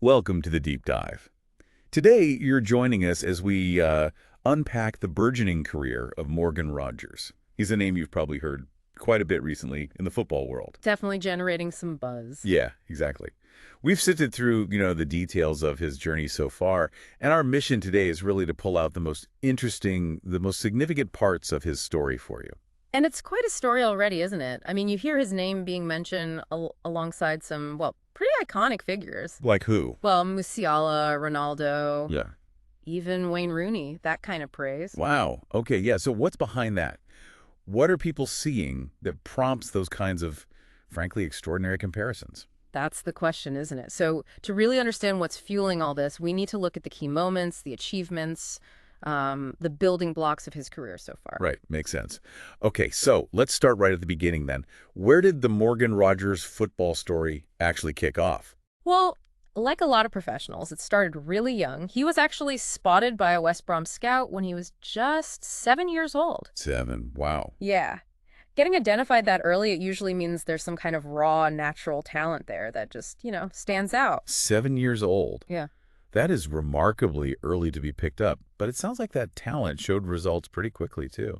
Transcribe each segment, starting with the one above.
Welcome to the Deep Dive. Today, you're joining us as we unpack the burgeoning career of Morgan Rogers. He's a name you've probably heard quite a bit recently in the football world. Definitely generating some buzz. Yeah, exactly. We've sifted through, the details of his journey so far, and our mission today is really to pull out the most interesting, the most significant parts of his story for you. And it's quite a story already, isn't it? I mean, you hear his name being mentioned alongside some, well, pretty iconic figures. Like who? Well, Musiala, Ronaldo, Yeah. even Wayne Rooney, that kind of praise. Wow. Okay, yeah. So what's behind that? What are people seeing that prompts those kinds of, frankly, extraordinary comparisons? That's the question, isn't it? So to really understand what's fueling all this, we need to look at the key moments, the achievements, the building blocks of his career so far. Right, makes sense. Okay, so let's start right at the beginning then. Where did the Morgan Rogers football story actually kick off? Well, like a lot of professionals, it started really young. He was actually spotted by a West Brom scout when he was just 7 years old. 7. Wow. Yeah. Getting identified that early, it usually means there's some kind of raw, natural talent there that just, stands out. 7 years old. Yeah. That is remarkably early to be picked up, but it sounds like that talent showed results pretty quickly, too.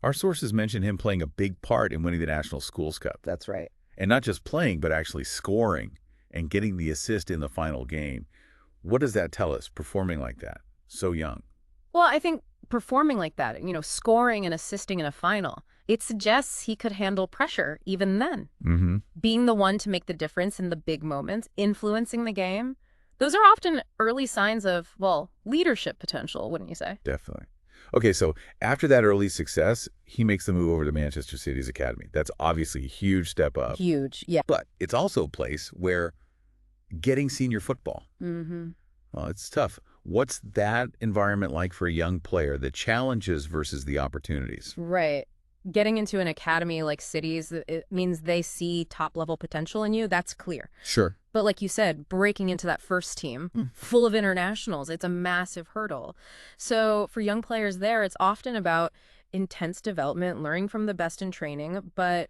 Our sources mention him playing a big part in winning the National Schools Cup. That's right. And not just playing, but actually scoring and getting the assist in the final game. What does that tell us, performing like that, so young? Well, I think performing like that, scoring and assisting in a final, it suggests he could handle pressure even then. Mm-hmm. Being the one to make the difference in the big moments, influencing the game, those are often early signs of, well, leadership potential, wouldn't you say? Definitely. Okay, so after that early success, he makes the move over to Manchester City's academy. That's obviously a huge step up. Huge, yeah. But it's also a place where getting senior football, Mm-hmm. well, it's tough. What's that environment like for a young player, the challenges versus the opportunities? Right. Getting into an academy like Cities, it means they see top-level potential in you. That's clear. Sure. But like you said, breaking into that first team full of internationals, it's a massive hurdle. So for young players there, it's often about intense development, learning from the best in training, but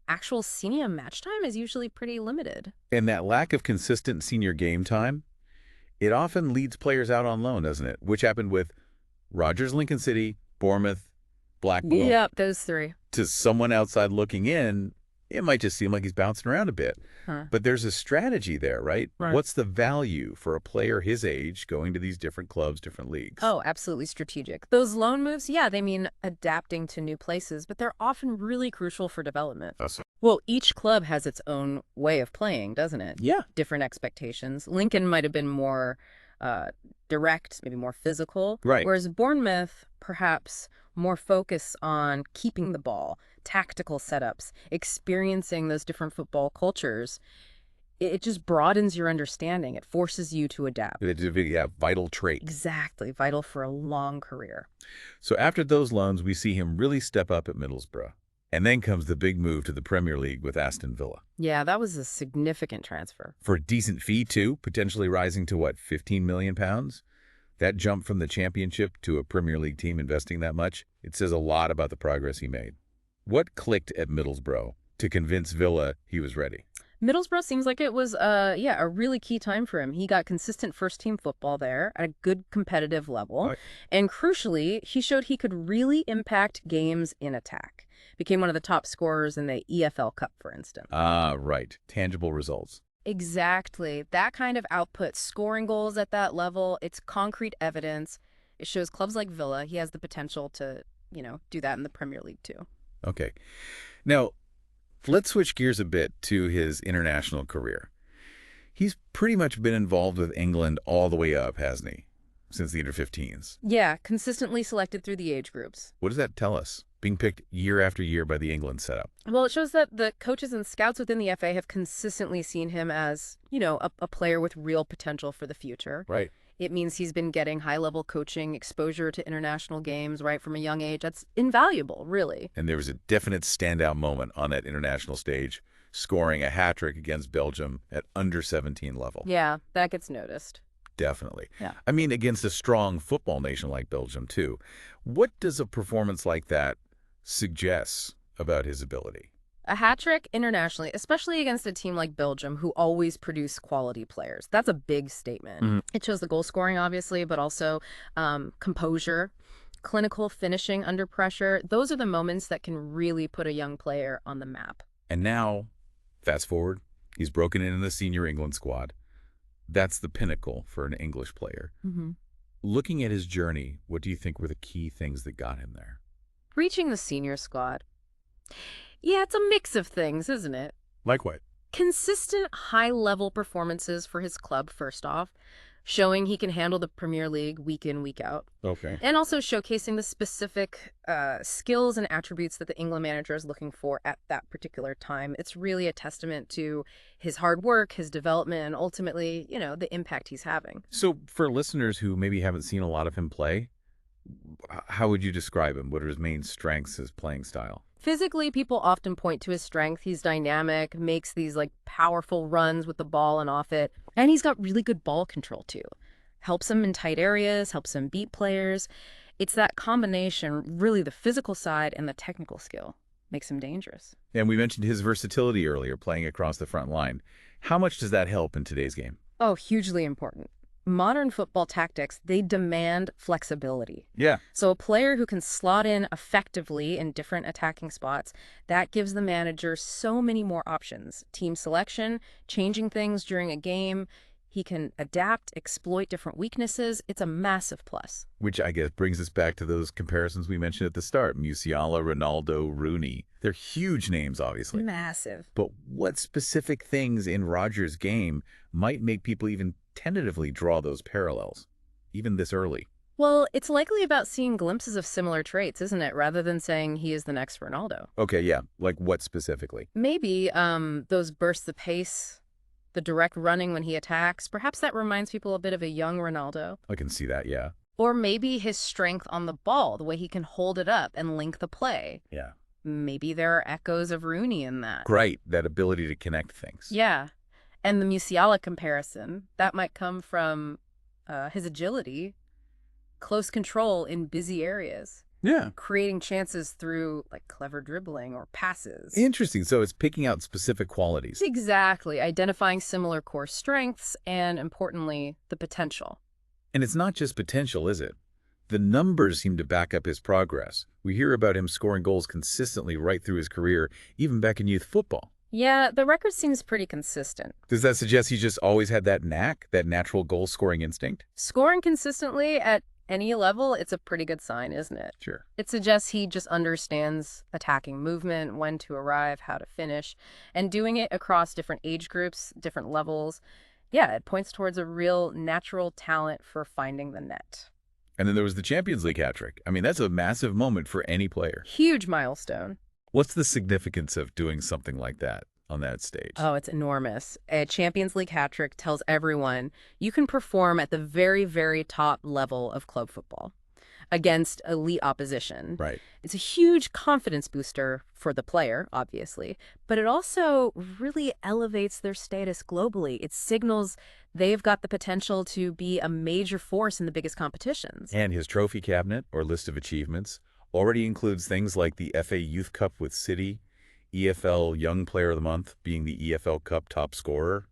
actual senior match time is usually pretty limited. And that lack of consistent senior game time, it often leads players out on loan, doesn't it? Which happened with Rogers, Lincoln City, Bournemouth, Blackpool. Yep, those three. To someone outside looking in, it might just seem like he's bouncing around a bit. Huh. But there's a strategy there, right? Right. What's the value for a player his age going to these different clubs, different leagues? Oh, absolutely strategic. Those loan moves, yeah, they mean adapting to new places, but they're often really crucial for development. Well, each club has its own way of playing, doesn't it? Yeah. Different expectations. Lincoln might have been more direct, maybe more physical. Right. Whereas Bournemouth, perhaps more focus on keeping the ball, tactical setups, experiencing those different football cultures. It just broadens your understanding. It forces you to adapt. Yeah, vital trait. Exactly. Vital for a long career. So after those loans, we see him really step up at Middlesbrough. And then comes the big move to the Premier League with Aston Villa. Yeah, that was a significant transfer. For a decent fee, too, potentially rising to, what, £15 million? That jump from the Championship to a Premier League team investing that much, it says a lot about the progress he made. What clicked at Middlesbrough to convince Villa he was ready? Middlesbrough seems like it was, a really key time for him. He got consistent first-team football there at a good competitive level. Right. And crucially, he showed he could really impact games in attack. Became one of the top scorers in the EFL Cup, for instance. Ah, right. Tangible results. Exactly. That kind of output, scoring goals at that level, it's concrete evidence. It shows clubs like Villa, he has the potential to, do that in the Premier League too. Okay. Now, let's switch gears a bit to his international career. He's pretty much been involved with England all the way up, hasn't he? Since the under-15s. Yeah, consistently selected through the age groups. What does that tell us? Being picked year after year by the England setup. Well, it shows that the coaches and scouts within the FA have consistently seen him as, a player with real potential for the future. Right. It means he's been getting high-level coaching, exposure to international games right from a young age. That's invaluable, really. And there was a definite standout moment on that international stage, scoring a hat-trick against Belgium at under-17 level. Yeah, that gets noticed. Definitely. Yeah. I mean, against a strong football nation like Belgium, too. What does a performance like that suggest about his ability? A hat trick internationally, especially against a team like Belgium, who always produce quality players. That's a big statement. It shows the goal scoring, obviously, but also composure, clinical finishing under pressure. Those are the moments that can really put a young player on the map. And now, fast forward, he's broken into the senior England squad. That's the pinnacle for an English player. Looking at his journey, what do you think were the key things that got him there? Reaching the senior squad. Yeah, it's a mix of things, isn't it? Like what? Consistent high-level performances for his club, first off, showing he can handle the Premier League week in, week out. Okay. And also showcasing the specific skills and attributes that the England manager is looking for at that particular time. It's really a testament to his hard work, his development, and ultimately, the impact he's having. So for listeners who maybe haven't seen a lot of him play, how would you describe him? What are his main strengths, his playing style? Physically, people often point to his strength. He's dynamic, makes these powerful runs with the ball and off it. And he's got really good ball control too. Helps him in tight areas, helps him beat players. It's that combination, really the physical side and the technical skill, makes him dangerous. And we mentioned his versatility earlier, playing across the front line. How much does that help in today's game? Oh, hugely important. Modern football tactics, they demand flexibility. Yeah. So a player who can slot in effectively in different attacking spots, that gives the manager so many more options. Team selection, changing things during a game. He can adapt, exploit different weaknesses. It's a massive plus. Which I guess brings us back to those comparisons we mentioned at the start. Musiala, Ronaldo, Rooney. They're huge names, obviously. Massive. But what specific things in Rodgers' game might make people even tentatively draw those parallels, even this early? Well, it's likely about seeing glimpses of similar traits, isn't it? Rather than saying he is the next Ronaldo. Okay, yeah. Like what specifically? Maybe those bursts of pace, the direct running when he attacks. Perhaps that reminds people a bit of a young Ronaldo. I can see that, yeah. Or maybe his strength on the ball, the way he can hold it up and link the play. Yeah. Maybe there are echoes of Rooney in that. Right, that ability to connect things. Yeah. And the Musiala comparison, that might come from his agility, close control in busy areas. Yeah. Creating chances through clever dribbling or passes. Interesting. So it's picking out specific qualities. Exactly. Identifying similar core strengths and, importantly, the potential. And it's not just potential, is it? The numbers seem to back up his progress. We hear about him scoring goals consistently right through his career, even back in youth football. Yeah, the record seems pretty consistent. Does that suggest he just always had that knack, that natural goal-scoring instinct? Scoring consistently at any level, it's a pretty good sign, isn't it? Sure. It suggests he just understands attacking movement, when to arrive, how to finish, and doing it across different age groups, different levels. Yeah, it points towards a real natural talent for finding the net. And then there was the Champions League hat-trick. I mean, that's a massive moment for any player. Huge milestone. What's the significance of doing something like that on that stage? Oh, it's enormous. A Champions League hat-trick tells everyone you can perform at the very, very top level of club football against elite opposition. Right. It's a huge confidence booster for the player, obviously, but it also really elevates their status globally. It signals they've got the potential to be a major force in the biggest competitions. And his trophy cabinet, or list of achievements, already includes things like the FA Youth Cup with City, EFL Young Player of the Month, being the EFL Cup top scorer.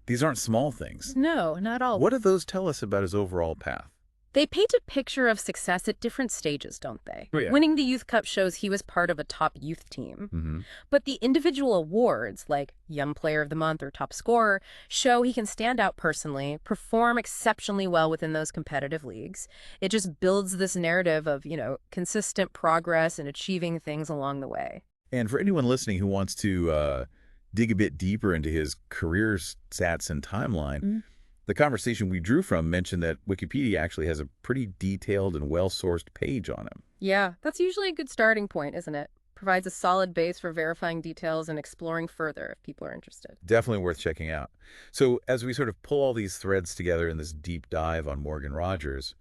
These aren't small things. No, not all. What do those tell us about his overall path? They paint a picture of success at different stages, don't they? Oh, yeah. Winning the Youth Cup shows he was part of a top youth team. But the individual awards, like Young Player of the Month or Top Scorer, show he can stand out personally, perform exceptionally well within those competitive leagues. It just builds this narrative of, consistent progress and achieving things along the way. And for anyone listening who wants to dig a bit deeper into his career stats and timeline, the conversation we drew from mentioned that Wikipedia actually has a pretty detailed and well-sourced page on him. Yeah, that's usually a good starting point, isn't it? Provides a solid base for verifying details and exploring further if people are interested. Definitely worth checking out. So as we sort of pull all these threads together in this deep dive on Morgan Rodgers,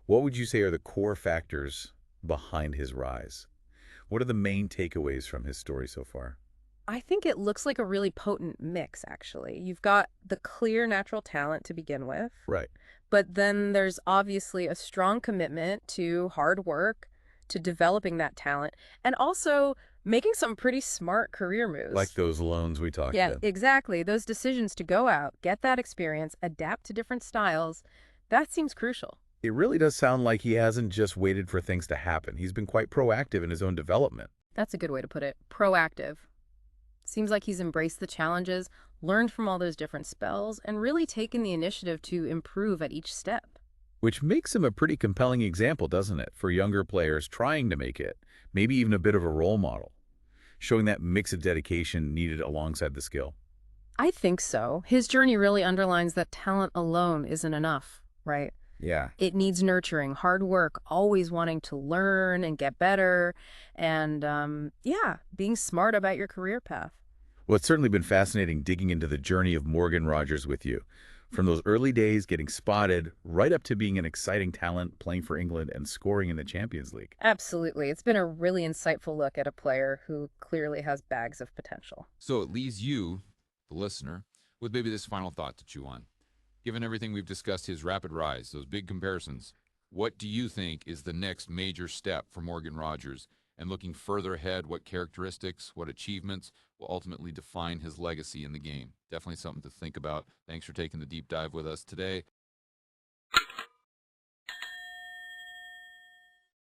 what would you say are the core factors behind his rise? What are the main takeaways from his story so far? I think it looks like a really potent mix, actually. You've got the clear natural talent to begin with. Right. But then there's obviously a strong commitment to hard work, to developing that talent, and also Making some pretty smart career Like moves. those loans we talked Yeah, about. exactly. Those decisions to go out, get that experience, adapt to different styles, that seems crucial. It really does sound like he hasn't just waited for things to happen. He's been quite proactive in his own development. That's a good way to put it. Proactive. Seems like he's embraced the challenges, learned from all those different spells, and really taken the initiative to improve at each step. Which makes him a pretty compelling example, doesn't it, for younger players trying to make it, maybe even a bit of a role model, showing that mix of dedication needed alongside the skill. I think so. His journey really underlines that talent alone isn't enough, right? Yeah. It needs nurturing, hard work, always wanting to learn and get better, and yeah, being smart about your career path. Well, it's certainly been fascinating digging into the journey of Morgan Rogers with you. From those early days getting spotted, right up to being an exciting talent playing for England and scoring in the Champions League. Absolutely. It's been a really insightful look at a player who clearly has bags of potential. So it leaves you, the listener, with maybe this final thought to chew on. Given everything we've discussed, his rapid rise, those big comparisons, what do you think is the next major step for Morgan Rogers? And looking further ahead, what characteristics, what achievements will ultimately define his legacy in the game? Definitely something to think about. Thanks for taking the deep dive with us today.